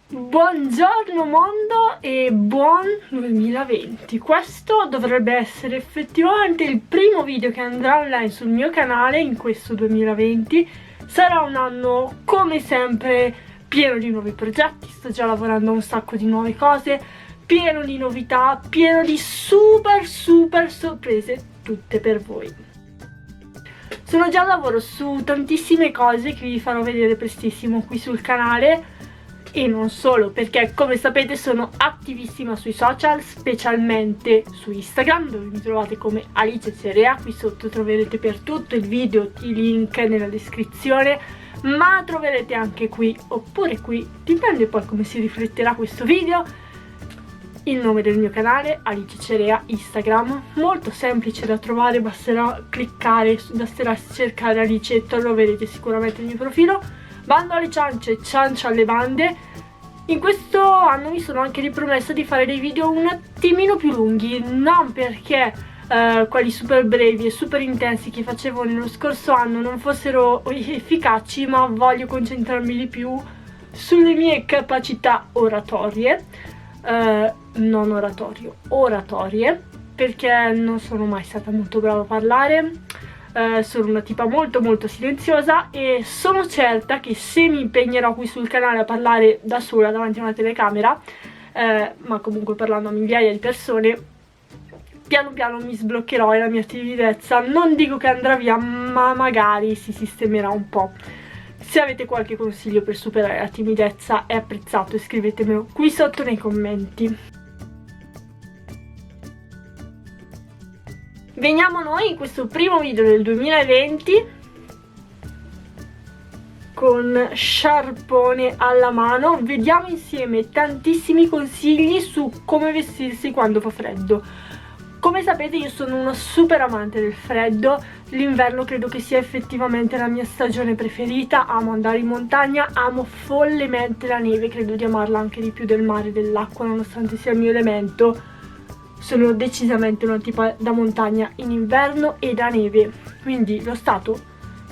Buongiorno mondo e buon 2020. Questo dovrebbe essere effettivamente il primo video che andrà online sul mio canale in questo 2020. Sarà un anno come sempre pieno di nuovi progetti, sto già lavorando a un sacco di nuove cose, pieno di novità, pieno di super sorprese, tutte per voi. Sono già al lavoro su tantissime cose che vi farò vedere prestissimo qui sul canale. E non solo, perché come sapete sono attivissima sui social, specialmente su Instagram, dove mi trovate come Alice Cerea. Qui sotto troverete per tutto il video, i link nella descrizione, ma troverete anche qui, oppure qui, dipende poi come si rifletterà questo video, il nome del mio canale, Alice Cerea Instagram. Molto semplice da trovare, basterà cliccare, basterà cercare Alice e troverete sicuramente il mio profilo. Bando alle ciance, ciancia alle bande. In questo anno mi sono anche ripromessa di fare dei video un attimino più lunghi, non perché quelli super brevi e super intensi che facevo nello scorso anno non fossero efficaci, ma voglio concentrarmi di più sulle mie capacità oratorie, oratorie, perché non sono mai stata molto brava a parlare. Sono una tipa molto silenziosa e sono certa che se mi impegnerò qui sul canale a parlare da sola davanti a una telecamera, ma comunque parlando a migliaia di persone, piano piano mi sbloccherò e la mia timidezza non dico che andrà via, ma magari si sistemerà un po'. Se avete qualche consiglio per superare la timidezza è apprezzato e scrivetemelo qui sotto nei commenti. Veniamo noi in questo primo video del 2020 con sciarpone alla mano. Vediamo insieme tantissimi consigli su come vestirsi quando fa freddo. Come sapete io sono una super amante del freddo, l'inverno credo che sia effettivamente la mia stagione preferita, amo andare in montagna, amo follemente la neve, credo di amarla anche di più del mare e dell'acqua nonostante sia il mio elemento. Sono decisamente una tipa da montagna in inverno e da neve, quindi lo stato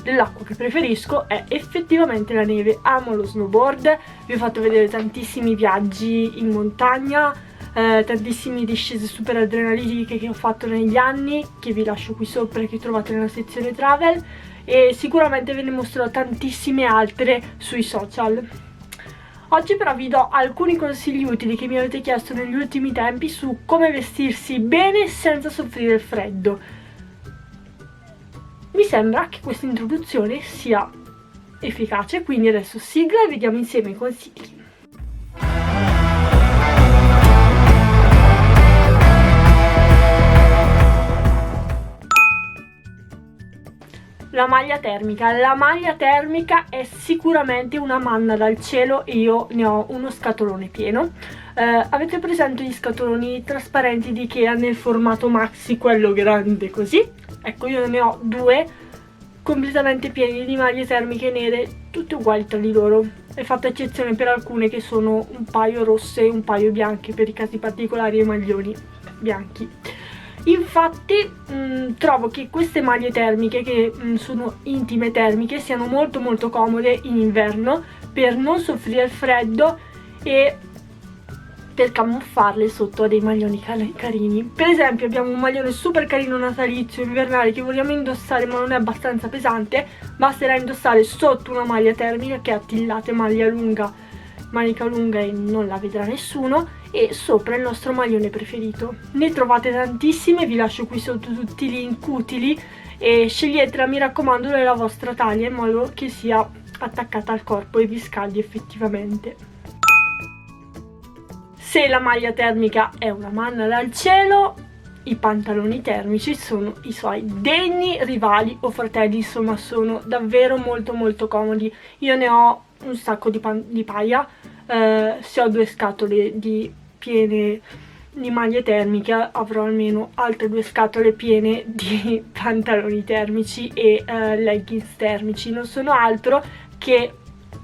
dell'acqua che preferisco è effettivamente la neve. Amo lo snowboard, vi ho fatto vedere tantissimi viaggi in montagna, tantissime discese super adrenalitiche che ho fatto negli anni, che vi lascio qui sopra e che trovate nella sezione travel, e sicuramente ve ne mostrerò tantissime altre sui social. Oggi però vi do alcuni consigli utili che mi avete chiesto negli ultimi tempi su come vestirsi bene senza soffrire il freddo. Mi sembra che questa introduzione sia efficace, quindi adesso sigla e vediamo insieme i consigli. La maglia termica. La maglia termica è sicuramente una manna dal cielo e io ne ho uno scatolone pieno. Avete presente gli scatoloni trasparenti di Ikea nel formato maxi, quello grande così? Ecco, io ne ho due completamente pieni di maglie termiche nere, tutte uguali tra di loro. È fatta eccezione per alcune che sono un paio rosse e un paio bianche per i casi particolari e maglioni bianchi. Infatti trovo che queste maglie termiche, che sono intime termiche, siano molto comode in inverno per non soffrire il freddo e per camuffarle sotto a dei maglioni carini. Per esempio abbiamo un maglione super carino natalizio invernale che vogliamo indossare ma non è abbastanza pesante, basterà indossare sotto una maglia termica che è attillate manica lunga e non la vedrà nessuno, e sopra il nostro maglione preferito. Ne trovate tantissime, vi lascio qui sotto tutti i link utili e sceglietela, mi raccomando, nella vostra taglia in modo che sia attaccata al corpo e vi scaldi effettivamente. Se la maglia termica è una manna dal cielo, i pantaloni termici sono i suoi degni rivali o fratelli, insomma sono davvero molto comodi. Io ne ho un sacco di paia, se ho due scatole piene di maglie termiche avrò almeno altre due scatole piene di pantaloni termici e leggings termici. Non sono altro che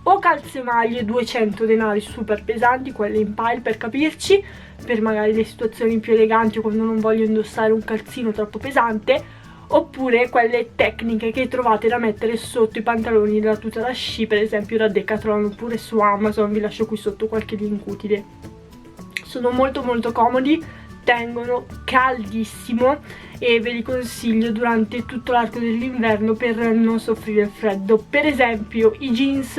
o calzemaglie 200 denari super pesanti, quelle in pile per capirci, per magari le situazioni più eleganti o quando non voglio indossare un calzino troppo pesante, oppure quelle tecniche che trovate da mettere sotto i pantaloni della tuta da sci, per esempio da Decathlon oppure su Amazon. Vi lascio qui sotto qualche link utile. Sono molto molto comodi, tengono caldissimo e ve li consiglio durante tutto l'arco dell'inverno per non soffrire il freddo. Per esempio i jeans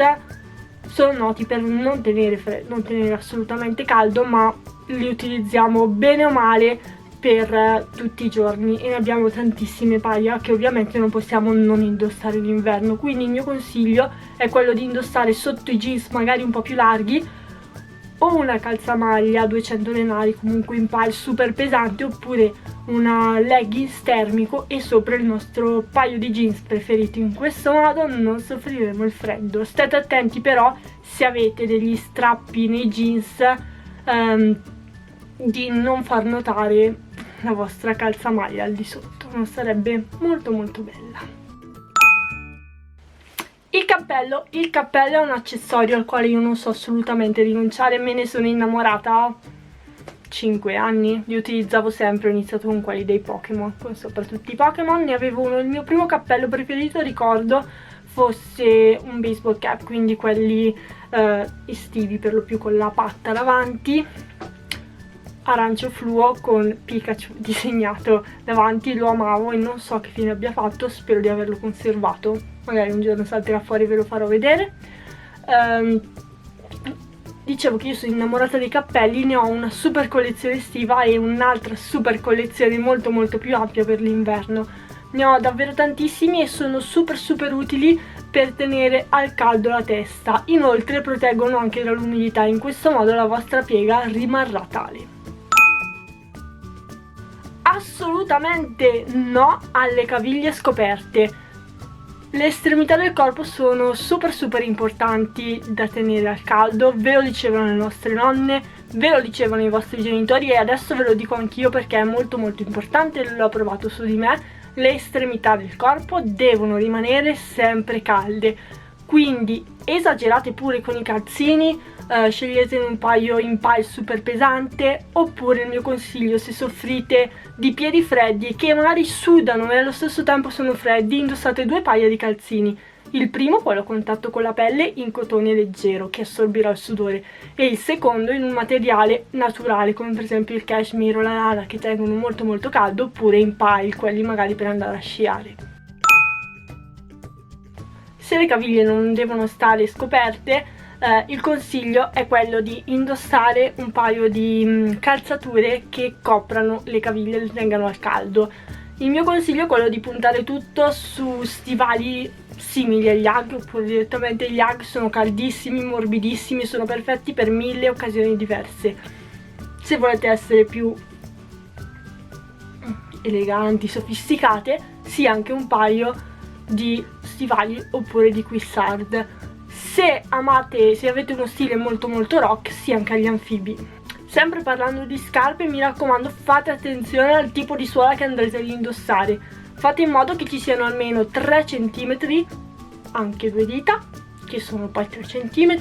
sono noti per non tenere assolutamente caldo, ma li utilizziamo bene o male per tutti i giorni e ne abbiamo tantissime paia che ovviamente non possiamo non indossare in inverno. Quindi il mio consiglio è quello di indossare sotto i jeans magari un po' più larghi o una calzamaglia 200 denari comunque in pile super pesante, oppure una leggings termico e sopra il nostro paio di jeans preferiti. In questo modo non soffriremo il freddo. State attenti però, se avete degli strappi nei jeans, di non far notare la vostra calzamaglia al di sotto, non sarebbe molto molto bella. Il cappello è un accessorio al quale io non so assolutamente rinunciare, me ne sono innamorata 5 anni, li utilizzavo sempre, ho iniziato con quelli dei Pokémon, soprattutto i Pokémon, ne avevo uno, il mio primo cappello preferito ricordo fosse un baseball cap, quindi quelli estivi per lo più con la patta davanti, arancio fluo con Pikachu disegnato davanti, lo amavo e non so che fine abbia fatto, spero di averlo conservato, magari un giorno salterà fuori e ve lo farò vedere. Dicevo che io sono innamorata dei cappelli, ne ho una super collezione estiva e un'altra super collezione molto molto più ampia per l'inverno. Ne ho davvero tantissimi e sono super utili per tenere al caldo la testa. Inoltre proteggono anche dall'umidità, in questo modo la vostra piega rimarrà tale. Assolutamente no alle caviglie scoperte. Le estremità del corpo sono super importanti da tenere al caldo, ve lo dicevano le nostre nonne, ve lo dicevano i vostri genitori e adesso ve lo dico anch'io perché è molto importante, l'ho provato su di me. Le estremità del corpo devono rimanere sempre calde, quindi esagerate pure con i calzini, sceglietene un paio in pile super pesante, oppure il mio consiglio, se soffrite di piedi freddi che magari sudano e allo stesso tempo sono freddi, indossate 2 paia di calzini. Il primo, quello a contatto con la pelle, in cotone leggero che assorbirà il sudore, e il secondo in un materiale naturale come per esempio il cashmere o la lana, che tengono molto caldo, oppure in pile, quelli magari per andare a sciare. Se le caviglie non devono stare scoperte, il consiglio è quello di indossare un paio di calzature che coprano le caviglie e le tengano al caldo. Il mio consiglio è quello di puntare tutto su stivali simili agli Ugg, oppure direttamente gli Ugg. Sono caldissimi, morbidissimi, sono perfetti per 1000 occasioni diverse. Se volete essere più eleganti, sofisticate, sì, anche un paio di stivali oppure di cuissard. Se avete uno stile molto rock, sì, anche agli anfibi. Sempre parlando di scarpe, mi raccomando, fate attenzione al tipo di suola che andrete ad indossare. Fate in modo che ci siano almeno 3 cm, anche 2 dita, che sono poi 3 cm,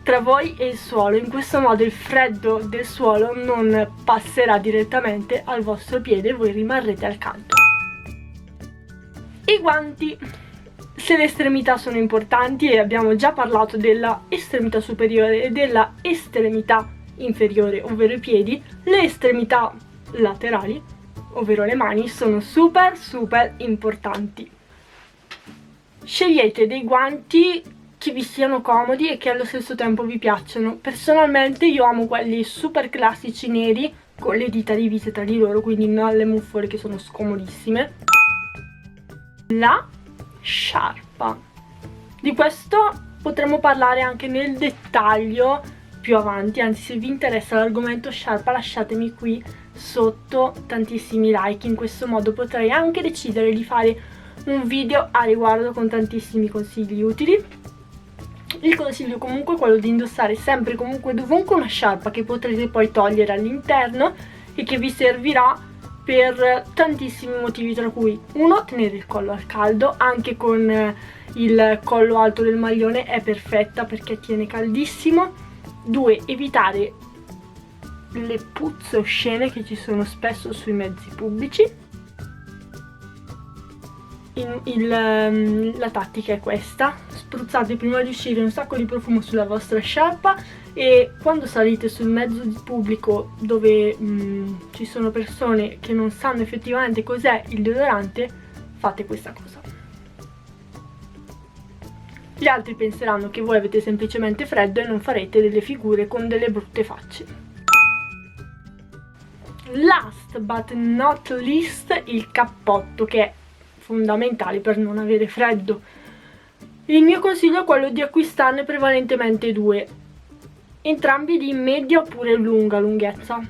tra voi e il suolo. In questo modo il freddo del suolo non passerà direttamente al vostro piede e voi rimarrete al caldo. I guanti. Se le estremità sono importanti, e abbiamo già parlato della estremità superiore e della estremità inferiore, ovvero i piedi, le estremità laterali, ovvero le mani, sono super importanti. Scegliete dei guanti che vi siano comodi e che allo stesso tempo vi piacciono. Personalmente io amo quelli super classici neri con le dita divise tra di loro, quindi non le muffole che sono scomodissime. La sciarpa. Di questo potremo parlare anche nel dettaglio più avanti, anzi se vi interessa l'argomento sciarpa lasciatemi qui sotto tantissimi like, in questo modo potrei anche decidere di fare un video a riguardo con tantissimi consigli utili. Il consiglio comunque è quello di indossare sempre comunque dovunque una sciarpa che potrete poi togliere all'interno e che vi servirà per tantissimi motivi, tra cui 1. Tenere il collo al caldo, anche con il collo alto del maglione è perfetta perché tiene caldissimo. 2. Evitare le puzze oscene che ci sono spesso sui mezzi pubblici. la tattica è questa: spruzzate prima di uscire un sacco di profumo sulla vostra sciarpa e quando salite sul mezzo pubblico dove ci sono persone che non sanno effettivamente cos'è il deodorante, fate questa cosa. Gli altri penseranno che voi avete semplicemente freddo e non farete delle figure con delle brutte facce. Last but not least, il cappotto, che è fondamentale per non avere freddo. Il mio consiglio è quello di acquistarne prevalentemente due, entrambi di media oppure lunga lunghezza.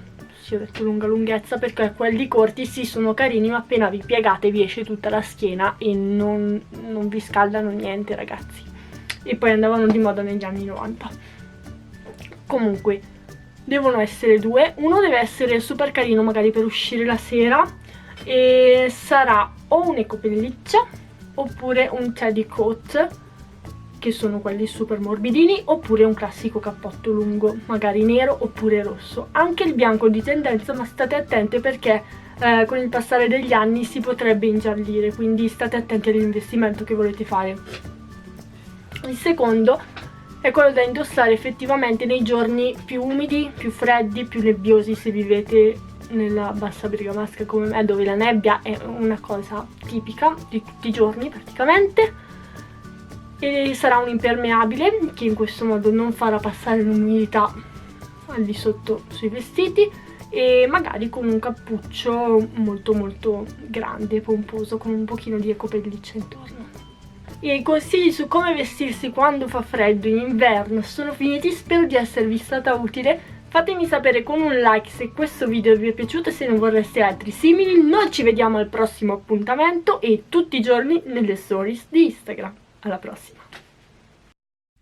Sì, ho detto lunga lunghezza perché quelli corti sì, sono carini, ma appena vi piegate vi esce tutta la schiena e non vi scaldano niente, ragazzi. E poi andavano di moda negli anni 90. Comunque devono essere due. Uno deve essere super carino, magari per uscire la sera, e sarà o un'ecopelliccia oppure un teddy coat, che sono quelli super morbidini, oppure un classico cappotto lungo, magari nero oppure rosso. Anche il bianco di tendenza, ma state attente perché con il passare degli anni si potrebbe ingiallire, quindi state attenti all'investimento che volete fare. Il secondo è quello da indossare effettivamente nei giorni più umidi, più freddi, più nebbiosi, se vivete nella bassa bergamasca come me, dove la nebbia è una cosa tipica di tutti i giorni praticamente. E sarà un impermeabile che in questo modo non farà passare l'umidità al di sotto sui vestiti, e magari con un cappuccio molto molto grande, pomposo, con un pochino di ecopelliccia intorno. I consigli su come vestirsi quando fa freddo in inverno sono finiti, spero di esservi stata utile. Fatemi sapere con un like se questo video vi è piaciuto e se ne vorreste altri simili. Noi ci vediamo al prossimo appuntamento e tutti i giorni nelle stories di Instagram. Alla prossima!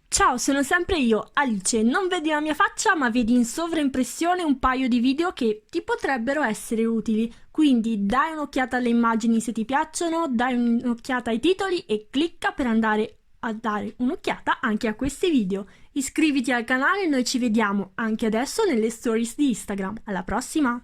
Ciao, sono sempre io, Alice. Non vedi la mia faccia, ma vedi in sovraimpressione un paio di video che ti potrebbero essere utili. Quindi dai un'occhiata alle immagini se ti piacciono, dai un'occhiata ai titoli e clicca per andare a dare un'occhiata anche a questi video. Iscriviti al canale e noi ci vediamo anche adesso nelle stories di Instagram. Alla prossima!